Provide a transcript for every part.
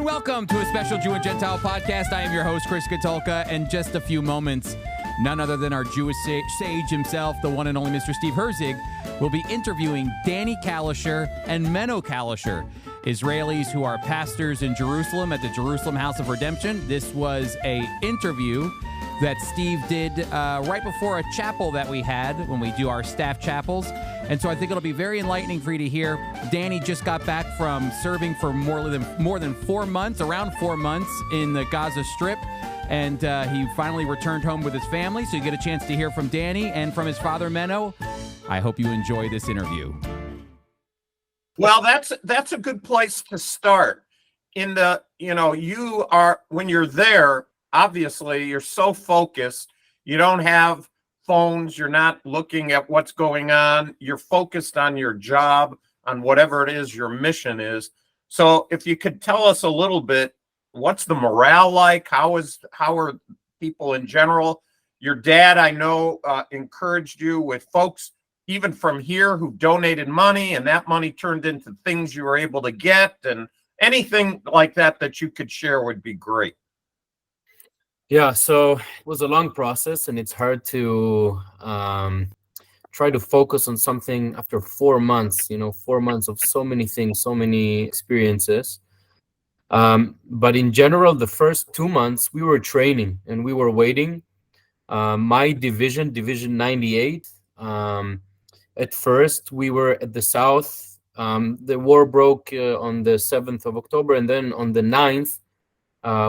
And welcome to a special Jew and Gentile podcast. I am your host, Chris Katulka, and just a few moments, none other than our Jewish sage himself, the one and only Mr. Steve Herzig, will be interviewing Danny Kalisher and Menno Kalisher, Israelis who are pastors in Jerusalem at the Jerusalem House of Redemption. This was an interview that Steve did right before a chapel that we had when we do our staff chapels. And so I think it'll be very enlightening for you to hear. Danny just got back from serving for more than 4 months, around 4 months in the Gaza Strip. And he finally returned home with his family. So you get a chance to hear from Danny and from his father, Menno. I hope you enjoy this interview. Well, that's a good place to start. In the, you are, when you're there, obviously you're so focused. You don't have phones. You're not looking at what's going on. You're focused on your job, on whatever it is your mission is. So if you could tell us a little bit, what's the morale like? How are people in general? Your dad, I know, encouraged you with folks even from here who donated money, and that money turned into things you were able to get, and anything like that you could share would be great. Yeah, so it was a long process, and it's hard to try to focus on something after 4 months, 4 months of so many things, so many experiences. But in general, the first 2 months, we were training and we were waiting. My division 98, at first, we were at the south. The war broke on the 7th of October, and then on the 9th,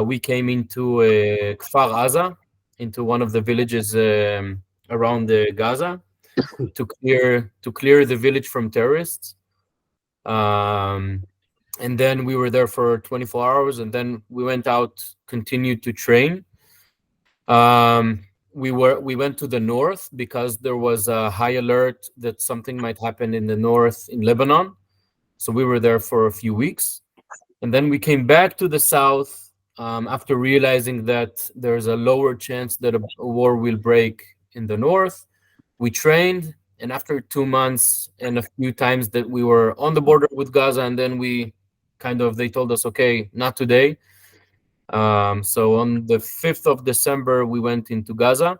we came into Kfar Aza, into one of the villages around Gaza, to clear the village from terrorists. And then we were there for 24 hours, and then we went out, continued to train. We went to the north because there was a high alert that something might happen in the north in Lebanon. So we were there for a few weeks. And then we came back to the south after realizing that there's a lower chance that a war will break in the north. We trained, and after 2 months and a few times that we were on the border with Gaza, and then they told us, okay, not today. So on the 5th of December, we went into Gaza,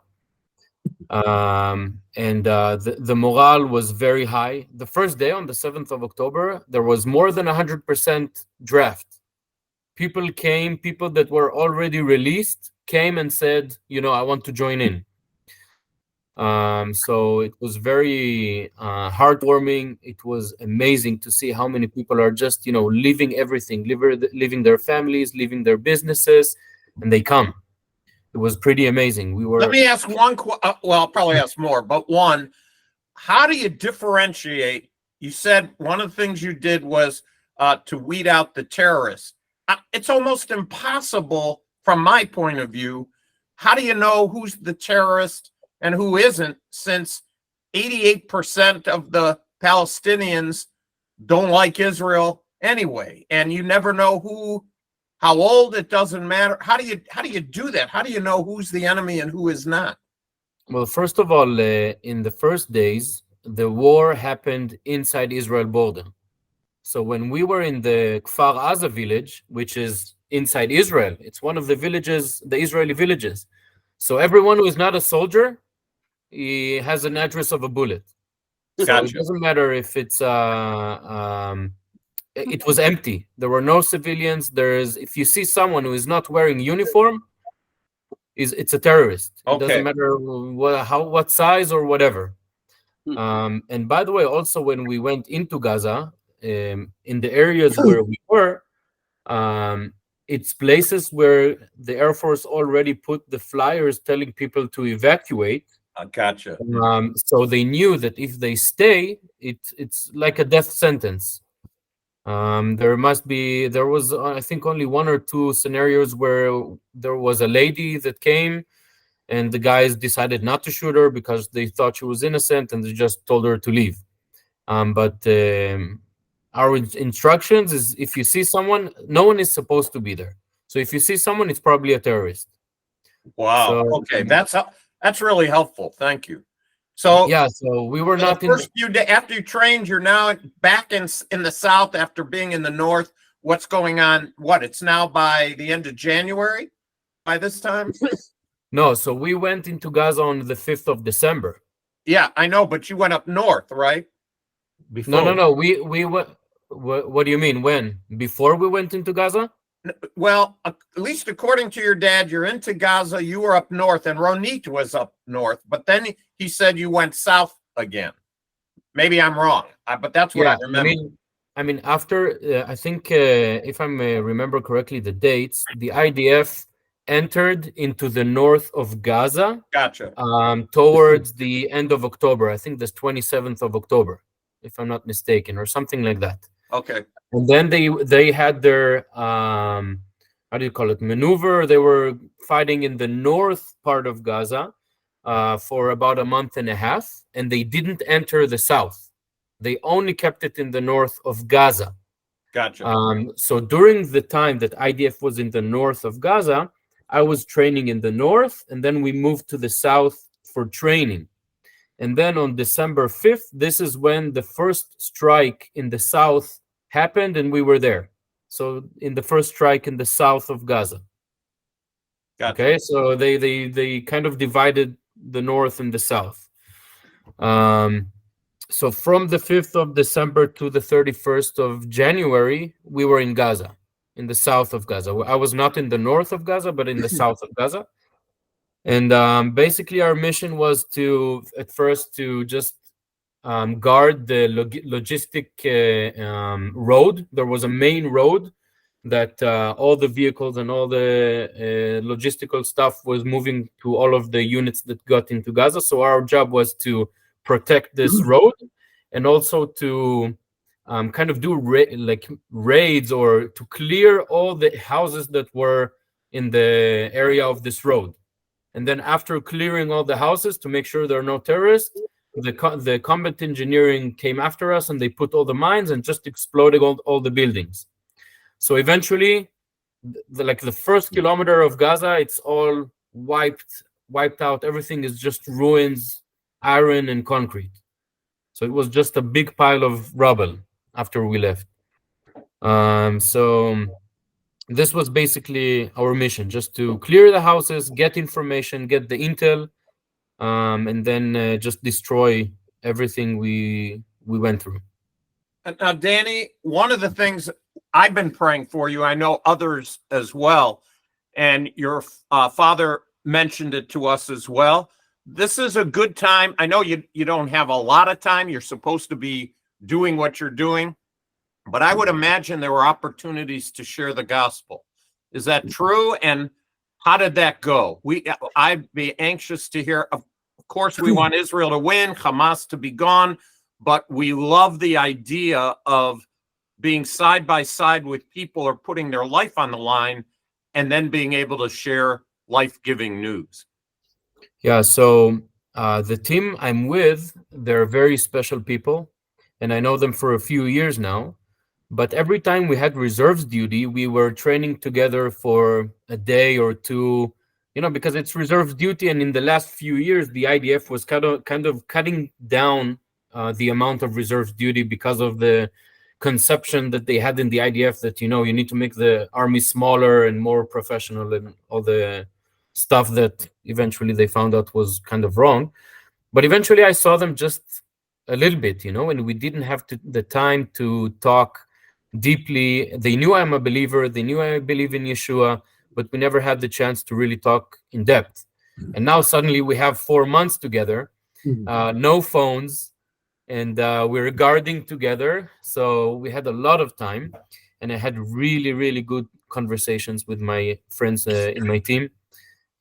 and the morale was very high. The first day, on the 7th of October, there was more than 100% draft. People that were already released came and said, I want to join in. So it was very heartwarming. It was amazing to see how many people are just, leaving everything, leaving their families, leaving their businesses, and they come. It was pretty amazing. Let me ask one, I'll probably ask more, but one, how do you differentiate? You said one of the things you did was to weed out the terrorists. It's almost impossible from my point of view. How do you know who's the terrorist and who isn't, since 88% of the Palestinians don't like Israel anyway, and you never know how old? It doesn't matter. How do you do that? How do you know who's the enemy and who is not? Well, first of all, in the first days, the war happened inside Israel border. So when we were in the Kfar Aza village, which is inside Israel, it's one of the villages, the Israeli villages. So everyone who is not a soldier, he has an address of a bullet. So Gotcha. It doesn't matter if it's it was empty. There were no civilians. If you see someone who is not wearing uniform, it's a terrorist. Okay. It doesn't matter what size or whatever. And by the way, also when we went into Gaza, in the areas where we were, it's places where the Air Force already put the flyers telling people to evacuate. Gotcha. So they knew that if they stay, it's like a death sentence. There was I think only 1 or 2 scenarios where there was a lady that came, and the guys decided not to shoot her because they thought she was innocent, and they just told her to leave. But our instructions is, if you see someone, no one is supposed to be there. So if you see someone, it's probably a terrorist. Wow. Okay, that's really helpful. Thank you. So yeah, so we were not first few days after you trained. You're now back in the south after being in the north. what's going on. What, it's now by the end of January by this time? No, so we went into Gaza on the 5th of December. Yeah, I know, but you went up north, right? Before. No. We went. What do you mean? When? Before we went into Gaza? Well, at least according to your dad, you're into Gaza. You were up north, and Ronit was up north. But then he said you went south again. Maybe I'm wrong, but that's what I remember. I mean, after I think if I remember correctly, the dates, the IDF entered into the north of Gaza. Gotcha. Towards the end of October. I think the 27th of October, if I'm not mistaken, or something like that. Okay. And then they had their how do you call it, maneuver. They were fighting in the north part of Gaza for about a month and a half, and they didn't enter the south. They only kept it in the north of Gaza. Gotcha. So during the time that IDF was in the north of Gaza, I was training in the north, and then we moved to the south for training. And then on December 5th, this is when the first strike in the south happened, and we were there. So in the first strike in the south of Gaza. Gotcha. Okay, so they kind of divided the north and the south. So from the 5th of December to the 31st of January, we were in Gaza, in the south of Gaza. I was not in the north of Gaza, but in the south of Gaza. And basically our mission was at first to just guard the logistic road. There was a main road that all the vehicles and all the logistical stuff was moving to all of the units that got into Gaza. So our job was to protect this road, and also to kind of do raids, or to clear all the houses that were in the area of this road. And then after clearing all the houses to make sure there are no terrorists, the combat engineering came after us, and they put all the mines and just exploded all the buildings. So eventually, the first kilometer of Gaza, it's all wiped out. Everything is just ruins, iron and concrete. So it was just a big pile of rubble after we left. So this was basically our mission, just to clear the houses, get information, get the intel, and then just destroy everything we went through. Now, Danny, one of the things I've been praying for you, I know others as well, and your father mentioned it to us as well. This is a good time. I know you don't have a lot of time. You're supposed to be doing what you're doing, but I would imagine there were opportunities to share the gospel. Is that true? And how did that go? I'd be anxious to hear. Of course, we want Israel to win, Hamas to be gone, but we love the idea of being side by side with people who are putting their life on the line, and then being able to share life-giving news. Yeah, so the team I'm with, they're very special people, and I know them for a few years now. But every time we had reserves duty, we were training together for a day or two, because it's reserves duty. And in the last few years, the IDF was kind of cutting down the amount of reserves duty because of the conception that they had in the IDF that, you need to make the army smaller and more professional, and all the stuff that eventually they found out was kind of wrong. But eventually I saw them just a little bit, and we didn't have the time to talk deeply. They knew I'm a believer. They knew I believe in Yeshua, but we never had the chance to really talk in depth. And now suddenly we have 4 months together, no phones, and we're guarding together. So we had a lot of time, and I had really, really good conversations with my friends in my team.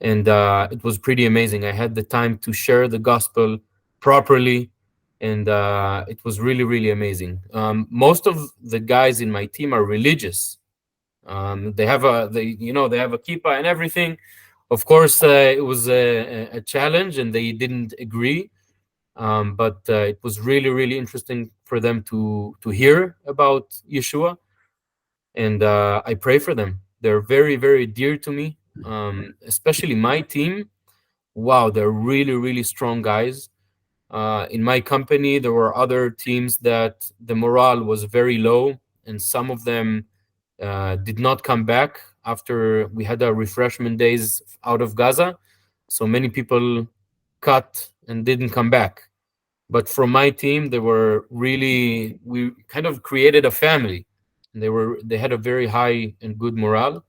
And it was pretty amazing. I had the time to share the gospel properly, and it was really, really amazing. Most of the guys in my team are religious. They have a kippah and everything. Of course, it was a challenge, and they didn't agree. But it was really, really interesting for them to hear about Yeshua, and I pray for them. They're very, very dear to me. Especially my team. Wow, they're really, really strong guys. In my company, there were other teams that the morale was very low, and some of them did not come back after we had our refreshment days out of Gaza. So many people cut and didn't come back. But from my team, we kind of created a family. They had a very high and good morale.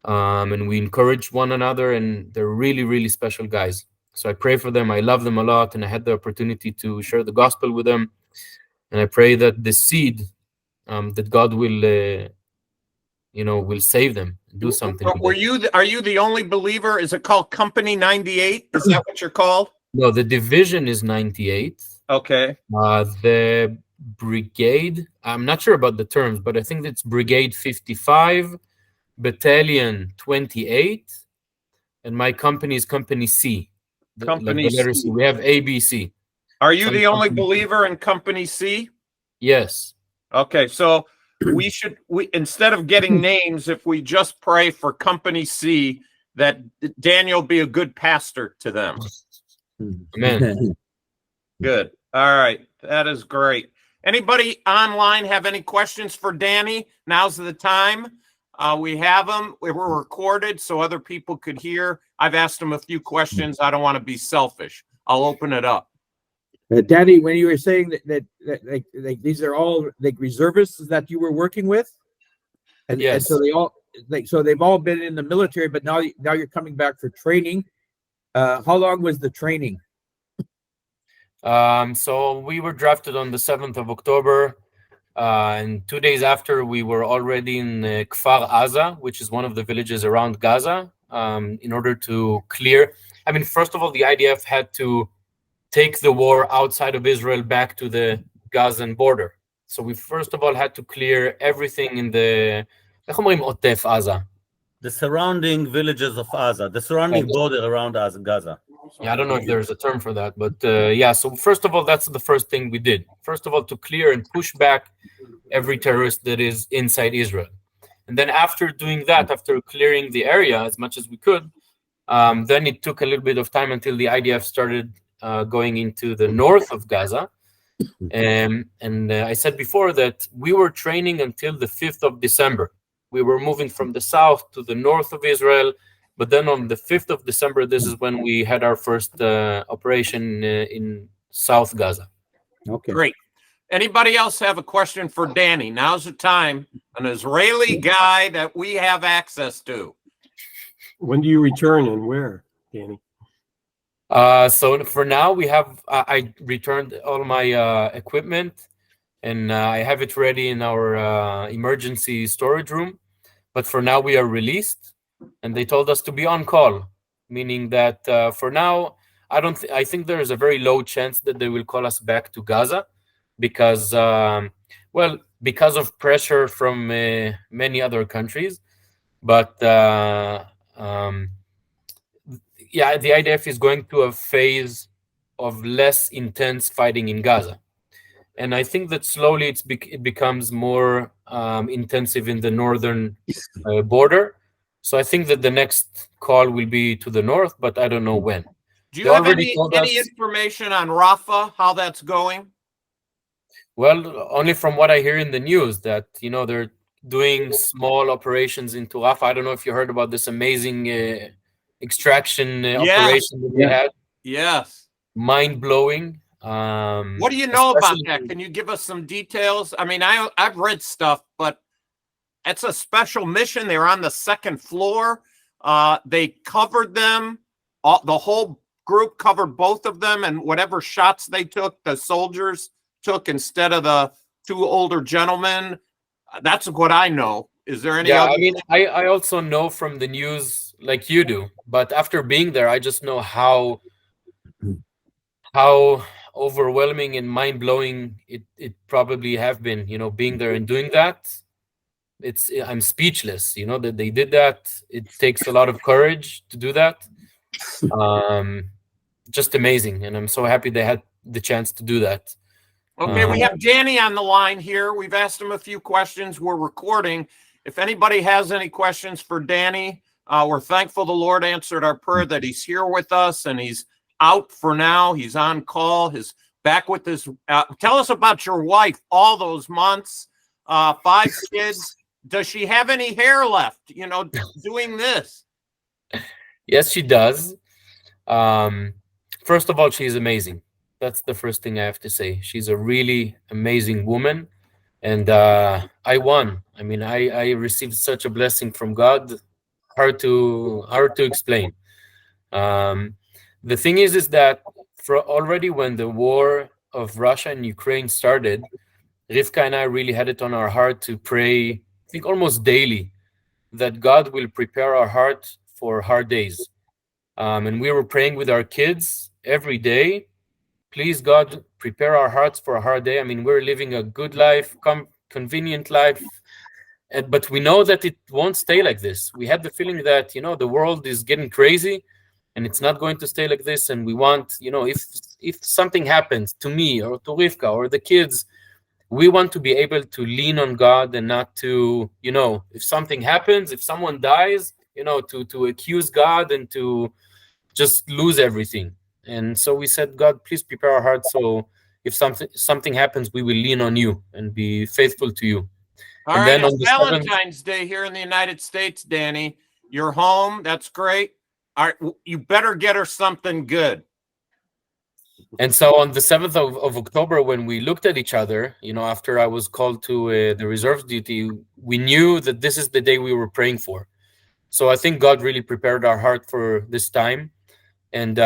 And we encouraged one another, and they're really, really special guys. So I pray for them. I love them a lot, and I had the opportunity to share the gospel with them. And I pray that the seed, that God will save them, do something. Are you the only believer? Is it called Company 98? Is that what you're called? No, the division is 98. Okay. The brigade, I'm not sure about the terms, but I think it's Brigade 55, Battalion 28, and my company is Company C. Company the letter C. C. We have A, B, C. Are you the only believer in Company C? Yes. Okay, so we instead of getting names, if we just pray for Company C, that Daniel be a good pastor to them. Amen. Good. All right. That is great. Anybody online have any questions for Danny? Now's the time. We have them. We were recorded so other people could hear. I've asked him a few questions. I don't want to be selfish. I'll open it up. Danny, when you were saying that like these are all like reservists that you were working with, and, yes. And so they all so they've all been in the military, but now you're coming back for training. How long was the training? So we were drafted on the 7th of October, and 2 days after we were already in Kfar Aza, which is one of the villages around Gaza, in order to clear. I mean, first of all, the IDF had to take the war outside of Israel back to the Gazan border. So we first of all had to clear everything in the the surrounding villages of Gaza, the surrounding border around Gaza. Yeah, I don't know if there's a term for that, but yeah. So first of all, that's the first thing we did. First of all, to clear and push back every terrorist that is inside Israel. And then after doing that, after clearing the area as much as we could, then it took a little bit of time until the IDF started going into the north of Gaza. And I said before that we were training until the 5th of December. We were moving from the south to the north of Israel. But then on the 5th of December, this is when we had our first operation in South Gaza. Okay. Great. Anybody else have a question for Danny? Now's the time. An Israeli guy that we have access to. When do you return and where, Danny? So for now, we have I returned all my equipment, and I have it ready in our emergency storage room. But for now, we are released. And they told us to be on call, meaning that for now, I think there is a very low chance that they will call us back to Gaza because, because of pressure from many other countries. But yeah, the IDF is going to a phase of less intense fighting in Gaza. And I think that slowly it becomes more intensive in the northern border. So I think that the next call will be to the north, but I don't know when. Do you have any information on Rafah, how that's going? Well, only from what I hear in the news that, they're doing small operations into Rafah. I don't know if you heard about this amazing extraction operation that they had. Yes. Mind-blowing. What do you know about that? Can you give us some details? I mean, I've read stuff, but it's a special mission. They're on the second floor. They covered them. The whole group covered both of them, and whatever shots they took, the soldiers took instead of the two older gentlemen. That's what I know. Is there any other? I mean, I also know from the news like you do, but after being there, I just know how overwhelming and mind-blowing it probably have been, being there and doing that. I'm speechless, that they did that. It takes a lot of courage to do that. Just amazing. And I'm so happy they had the chance to do that. Okay, we have Danny on the line here. We've asked him a few questions. We're recording. If anybody has any questions for Danny, we're thankful the Lord answered our prayer that he's here with us and he's out for now. He's on call. He's back with his. Tell us about your wife all those months. 5 kids. Does she have any hair left? You know, doing this. Yes, she does. First of all, she's amazing. That's the first thing I have to say. She's a really amazing woman, and I won. I mean, I received such a blessing from God. Hard to explain. Um, the thing is that for already when the war of Russia and Ukraine started, Rivka and I really had it on our heart to pray, I think almost daily, that God will prepare our heart for hard days. And we were praying with our kids every day. Please, God, prepare our hearts for a hard day. I mean, we're living a good life, convenient life, but we know that it won't stay like this. We had the feeling that, the world is getting crazy and it's not going to stay like this. And we want, if something happens to me or to Rivka or the kids, we want to be able to lean on God and not to, if something happens, if someone dies, to accuse God and to just lose everything. And so we said, God, please prepare our hearts so if something happens, we will lean on you and be faithful to you. All And right, then on it's the Valentine's Day here in the United States, Danny. You're home. That's great. All right, you better get her something good. And so on the 7th of October, when we looked at each other, after I was called to the reserves duty, we knew that this is the day we were praying for. So I think God really prepared our heart for this time. And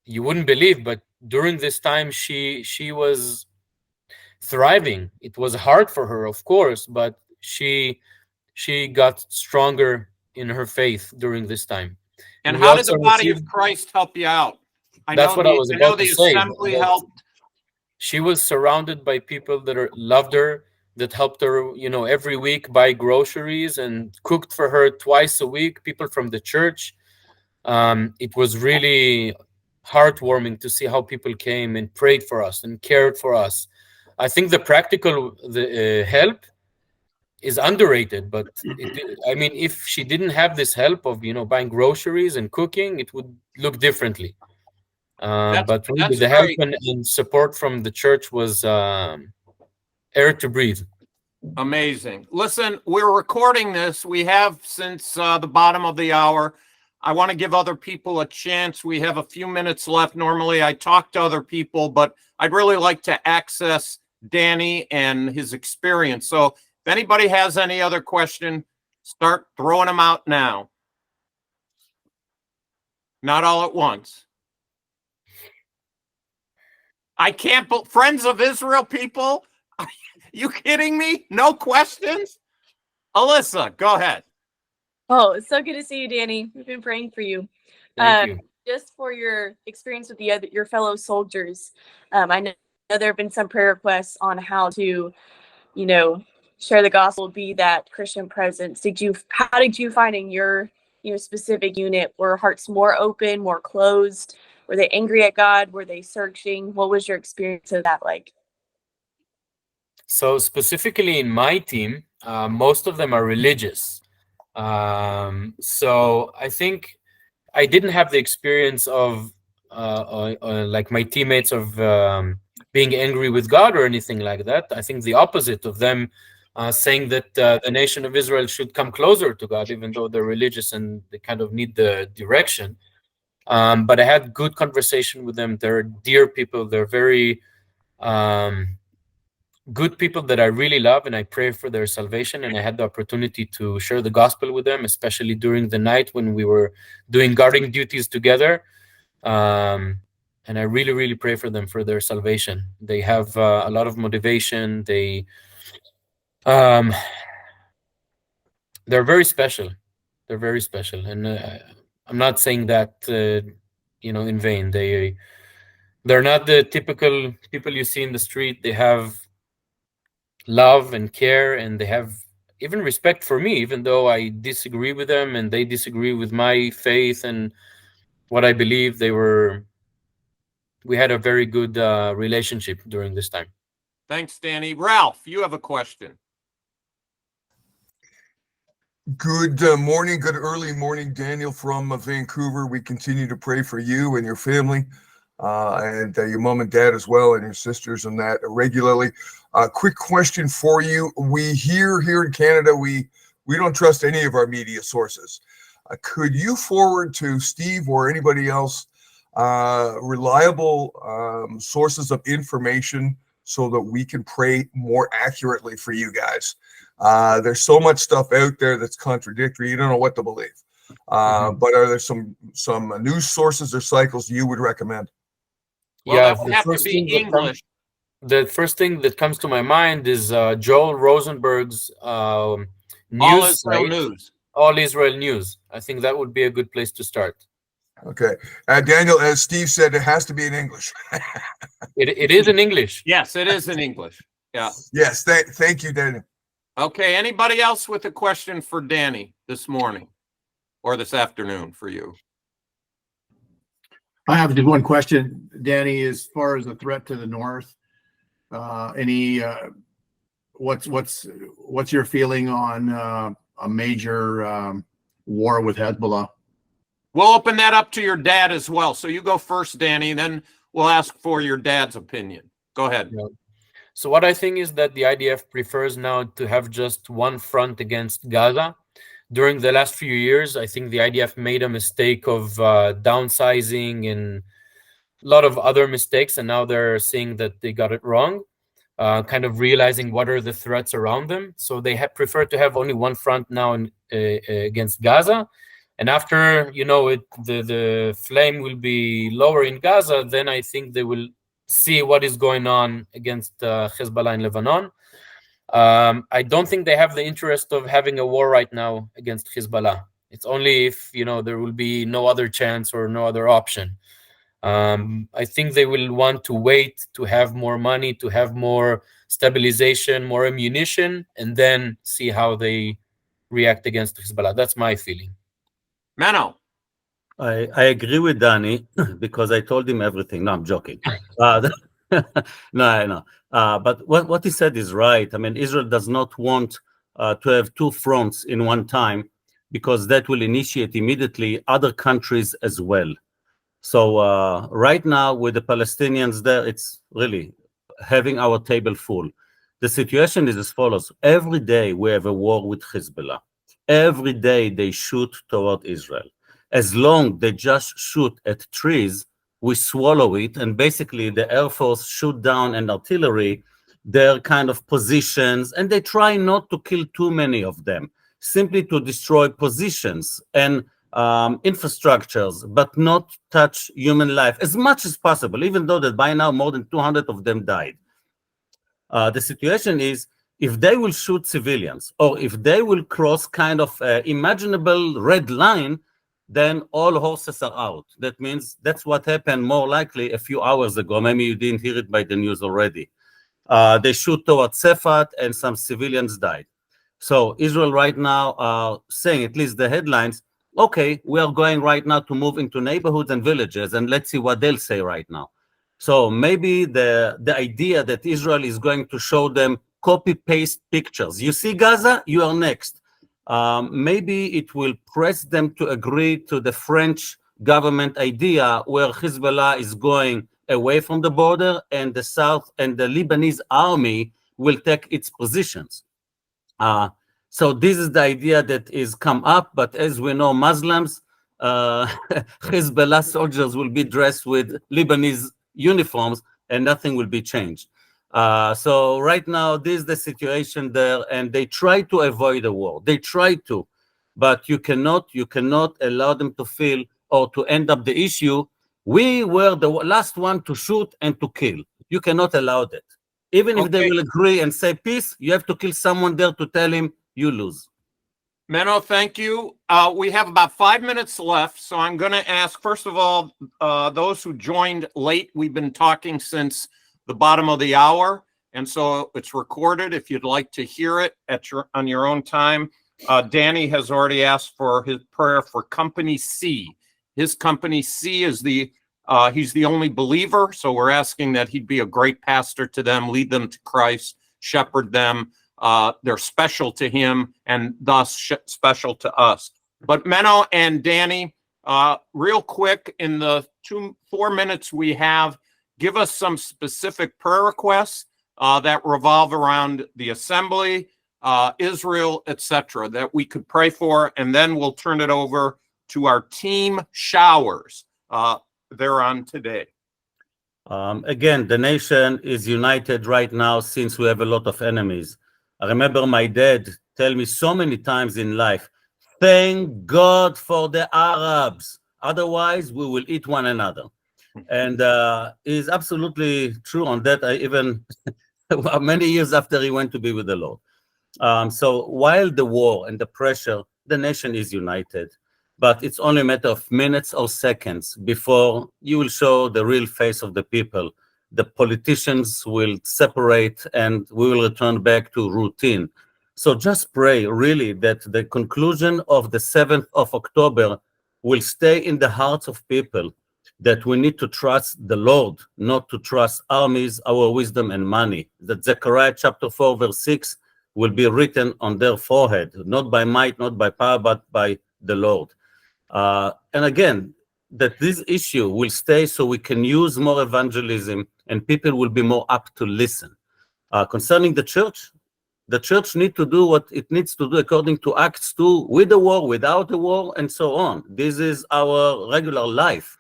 you wouldn't believe, but during this time, she was thriving. It was hard for her, of course, but she got stronger in her faith during this time. And we how did the also body of received, Christ help you out? that's what I was about to say. Assembly helped. She was surrounded by people that loved her, that helped her, every week buy groceries and cooked for her twice a week, people from the church. It was really heartwarming to see how people came and prayed for us and cared for us. I think the practical help is underrated, but if she didn't have this help of buying groceries and cooking, it would look differently. But really, the help and support from the church was air to breathe. Amazing. Listen, we're recording this. We have since the bottom of the hour. I want to give other people a chance. We have a few minutes left. Normally, I talk to other people, but I'd really like to access Danny and his experience. So if anybody has any other question, start throwing them out now. Not all at once. I can't, Friends of Israel people, are you kidding me? No questions? Alyssa, go ahead. Oh, it's so good to see you, Danny. We've been praying for you. Thank you. Just for your experience with your fellow soldiers, I know there have been some prayer requests on how to, share the gospel, be that Christian presence. How did you find in your, specific unit? Were hearts more open, more closed? Were they angry at God? Were they searching? What was your experience of that like? So specifically in my team, most of them are religious. So I think I didn't have the experience of like my teammates of being angry with God or anything like that. I think the opposite of them saying that the nation of Israel should come closer to God, even though they're religious and they kind of need the direction. But I had good conversation with them. They're dear people. They're very good people that I really love, and I pray for their salvation. And I had the opportunity to share the gospel with them, especially during the night when we were doing guarding duties together. And I really, really pray for them for their salvation. They have a lot of motivation. They're very special. They're very special, and I'm not saying that in vain. They're not the typical people you see in the street. They have love and care, and they have even respect for me, even though I disagree with them and they disagree with my faith and what I believe. We had a very good relationship during this time. Thanks, Danny. Ralph, you have a question. Good early morning, Daniel from Vancouver. We continue to pray for you and your family. and your mom and dad as well, and your sisters and that regularly. Quick question for you. We hear here in Canada, we don't trust any of our media sources. Could you forward to Steve or anybody else reliable sources of information so that we can pray more accurately for you guys? There's so much stuff out there that's contradictory. You don't know what to believe. But are there some news sources or cycles you would recommend? Well, Yeah, that would have to be English. The first thing that comes to my mind is Joel Rosenberg's All news Israel site, News. All Israel News. I think that would be a good place to start. Okay. Daniel, as Steve said, it has to be in English. It is in English. Yes, it is in English. Yeah. Yes. Thank you, Daniel. Okay. Anybody else with a question for Danny this morning or this afternoon for you? I have just one question, Danny, as far as the threat to the north. What's your feeling on a major war with Hezbollah? We'll open that up to your dad as well. So you go first, Danny, then we'll ask for your dad's opinion. Go ahead. Yeah. So what I think is that the IDF prefers now to have just one front against Gaza. During the last few years, I think the IDF made a mistake of downsizing and a lot of other mistakes, and now they're seeing that they got it wrong, kind of realizing what are the threats around them. So they prefer to have only one front now against Gaza. And after, the flame will be lower in Gaza, then I think they will see what is going on against Hezbollah in Lebanon. I don't think they have the interest of having a war right now against Hezbollah. It's only if, there will be no other chance or no other option. I think they will want to wait to have more money, to have more stabilization, more ammunition, and then see how they react against Hezbollah. That's my feeling. Mano. I agree with Danny because I told him everything. No, I'm joking. No, I know. But what he said is right. I mean, Israel does not want to have two fronts in one time because that will initiate immediately other countries as well. So right now with the Palestinians there, it's really having our table full. The situation is as follows. Every day we have a war with Hezbollah. Every day they shoot toward Israel. As long they just shoot at trees, we swallow it, and basically the Air Force shoot down and artillery their kind of positions, and they try not to kill too many of them, simply to destroy positions and infrastructures, but not touch human life as much as possible, even though that by now more than 200 of them died. The situation is, if they will shoot civilians, or if they will cross kind of imaginable red line, then all horses are out. That means that's what happened more likely a few hours ago. Maybe you didn't hear it by the news already. They shoot towards Sefat and some civilians died. So Israel right now are saying, at least the headlines, okay, we are going right now to move into neighborhoods and villages, and let's see what they'll say right now. So maybe the idea that Israel is going to show them copy-paste pictures. You see Gaza, you are next. Maybe it will press them to agree to the French government idea where Hezbollah is going away from the border and the south and the Lebanese army will take its positions. So this is the idea that is come up, but as we know, Muslims, Hezbollah soldiers will be dressed with Lebanese uniforms and nothing will be changed. So right now, this is the situation there, and they try to avoid a war. They try to, but you cannot allow them to feel or to end up the issue. We were the last one to shoot and to kill. You cannot allow that. Even if they will agree and say peace, you have to kill someone there to tell him you lose. Menno, thank you. We have about 5 minutes left, so I'm going to ask, first of all, those who joined late, we've been talking since the bottom of the hour, and so it's recorded if you'd like to hear it on your own time. Danny has already asked for his prayer for Company C. His Company C is he's the only believer, so we're asking that he'd be a great pastor to them, lead them to Christ, shepherd them. They're special to him and thus special to us. But Menno and Danny, Real quick, in the 4 minutes we have, give us some specific prayer requests that revolve around the assembly, Israel, etc., that we could pray for, and then we'll turn it over to our team showers. They're on today. Again, the nation is united right now since we have a lot of enemies. I remember my dad tell me so many times in life, thank God for the Arabs, otherwise we will eat one another. And he's absolutely true on that. I even many years after he went to be with the Lord. So while the war and the pressure, the nation is united, but it's only a matter of minutes or seconds before you will show the real face of the people. The politicians will separate and we will return back to routine. So just pray really that the conclusion of the 7th of October will stay in the hearts of people, that we need to trust the Lord, not to trust armies, our wisdom and money. That Zechariah chapter 4 verse 6 will be written on their forehead, not by might, not by power, but by the Lord. And again, that this issue will stay so we can use more evangelism and people will be more apt to listen. Concerning the church needs to do what it needs to do according to Acts 2, with a war, without a war, and so on. This is our regular life,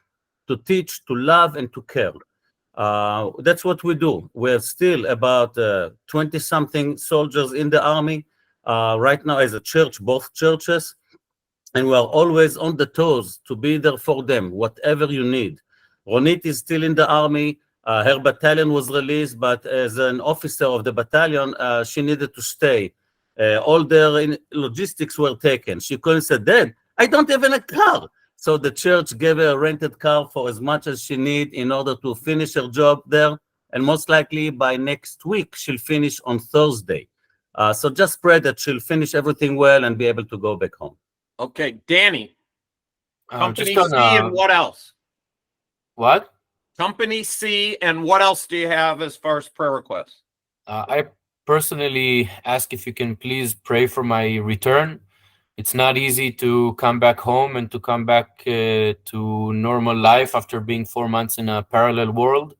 to teach, to love, and to care. That's what we do. We're still about 20-something soldiers in the army right now as a church, both churches, and we are always on the toes to be there for them, whatever you need. Ronit is still in the army. Her battalion was released, but as an officer of the battalion, she needed to stay. All their logistics were taken. She couldn't say, Dad, I don't have a car. So the church gave her a rented car for as much as she needs in order to finish her job there. And most likely by next week, she'll finish on Thursday. So just pray that she'll finish everything well and be able to go back home. Okay, Danny. Company just C on, and what else? What? Company C and what else do you have as far as prayer requests? I personally ask if you can please pray for my return. It's not easy to come back home and to come back to normal life after being 4 months in a parallel world.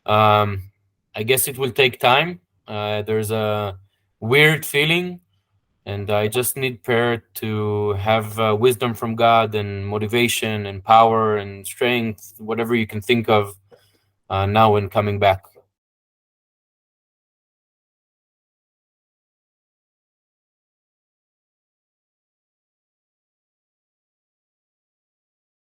I guess it will take time. There's a weird feeling, and I just need prayer to have wisdom from God and motivation and power and strength, whatever you can think of now when coming back.